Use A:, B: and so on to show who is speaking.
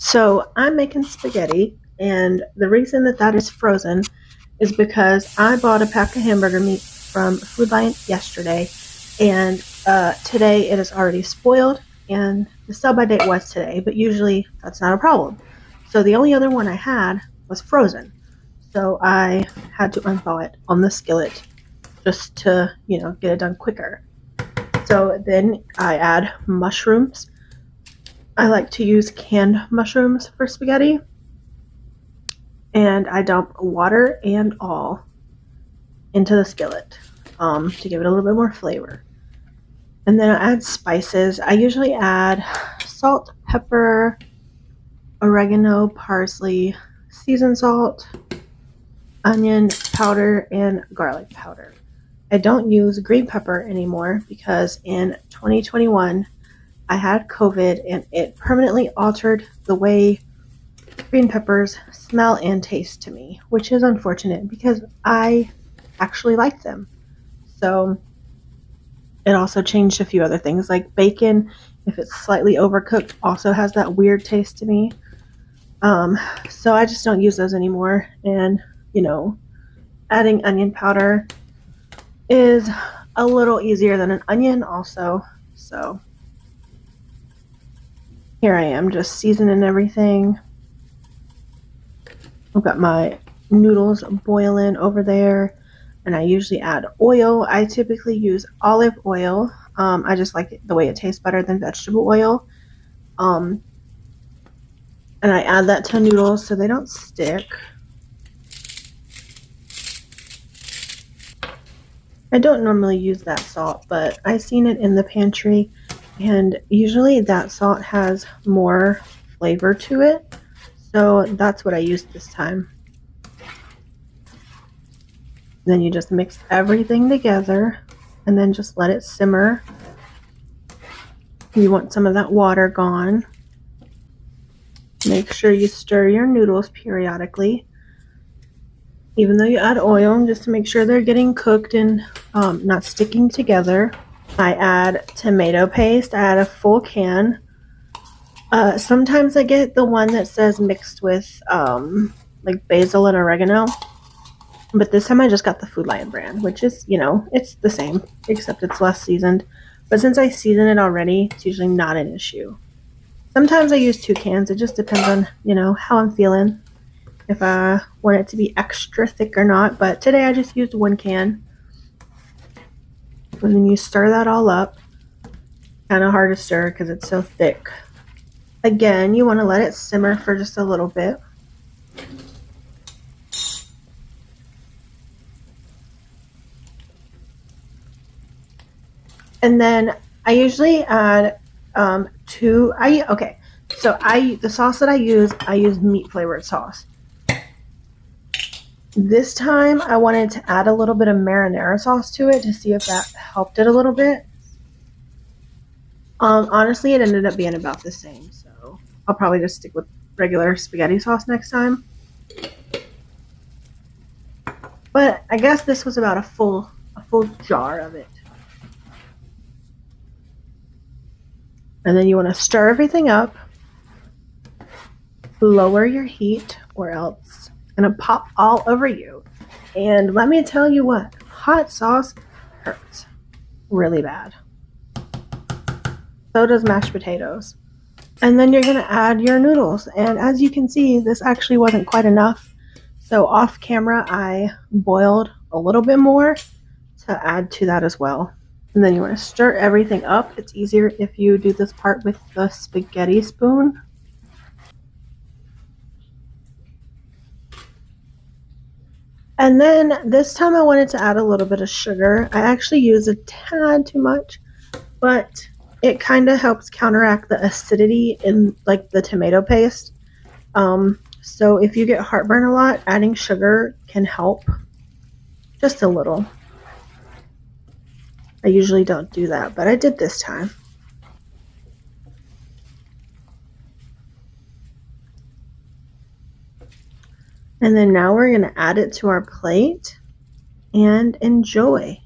A: So I'm making spaghetti, and the reason that that is frozen is because I bought a pack of hamburger meat from Food Lion yesterday, and today it is already spoiled, and the sell-by date was today, but usually that's not a problem. So the only other one I had was frozen, so I had to unthaw it on the skillet just to, get it done quicker. So then I add mushrooms. I like to use canned mushrooms for spaghetti, and I dump water and all into the skillet to give it a little bit more flavor. And then I add spices. I usually add salt, pepper, oregano, parsley, seasoned salt, onion powder, and garlic powder. I don't use green pepper anymore because in 2021 I had COVID and it permanently altered the way green peppers smell and taste to me, which is unfortunate because I actually like them. So it also changed a few other things, like bacon, if it's slightly overcooked, also has that weird taste to me. So I just don't use those anymore. And, adding onion powder is a little easier than an onion also. So here I am just seasoning everything. I've got my noodles boiling over there, and I usually add oil. I typically use olive oil. I just like the way it tastes better than vegetable oil. And I add that to noodles so they don't stick. I don't normally use that salt, but I seen it in the pantry, and usually that salt has more flavor to it. So that's what I used this time. Then you just mix everything together and then just let it simmer. You want some of that water gone. Make sure you stir your noodles periodically, even though you add oil, just to make sure they're getting cooked and not sticking together. I add tomato paste. I add a full can. Sometimes I get the one that says mixed with like basil and oregano, but this time I just got the Food Lion brand, which is, it's the same, except it's less seasoned. But since I season it already, it's usually not an issue. Sometimes I use 2 cans. It just depends on, how I'm feeling, if I want it to be extra thick or not. But today I just used 1 can. And then you stir that all up. Kind of hard to stir because it's so thick. Again, you want to let it simmer for just a little bit. And then I usually add the sauce that I use meat flavored sauce. This time I wanted to add a little bit of marinara sauce to it to see if that helped it a little bit. Honestly, it ended up being about the same, so I'll probably just stick with regular spaghetti sauce next time. But I guess this was about a full jar of it. And then you want to stir everything up, lower your heat, or else it's going to pop all over you. And let me tell you what, hot sauce hurts really bad. So does mashed potatoes. And then you're going to add your noodles. And as you can see, this actually wasn't quite enough. So off camera, I boiled a little bit more to add to that as well. And then you want to stir everything up. It's easier if you do this part with the spaghetti spoon. And then this time I wanted to add a little bit of sugar. I actually use a tad too much, but it kind of helps counteract the acidity in like the tomato paste. So if you get heartburn a lot, adding sugar can help just a little. I usually don't do that, but I did this time. And then now we're going to add it to our plate and enjoy.